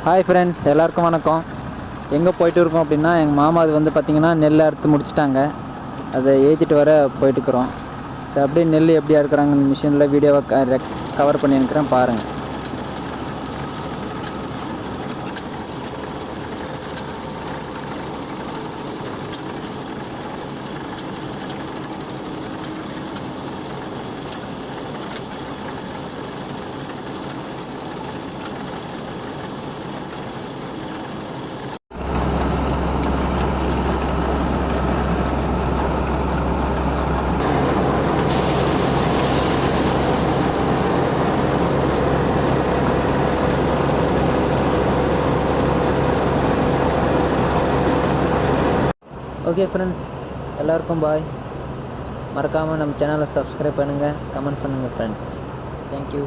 Hi friends, எல்லாருக்கும் வணக்கம். எங்கே போயிட்டு இருக்கோம் அப்படின்னா, எங்கள் மாமா அது வந்து பார்த்திங்கன்னா நெல் அறுத்து முடிச்சிட்டாங்க. அதை ஏற்றிட்டு வர போயிட்டுருக்குறோம். சரி, அப்படியே நெல் எப்படி அறுக்குறாங்க மிஷினில் வீடியோவை கவர் பண்ணியிருக்கிறேன், பாருங்கள். ஓகே ஃப்ரெண்ட்ஸ், எல்லாருக்கும் பாய். மறக்காமல் நம்ம சேனலை சப்ஸ்கிரைப் பண்ணுங்கள், கமெண்ட் பண்ணுங்கள் ஃப்ரெண்ட்ஸ். தேங்க்யூ.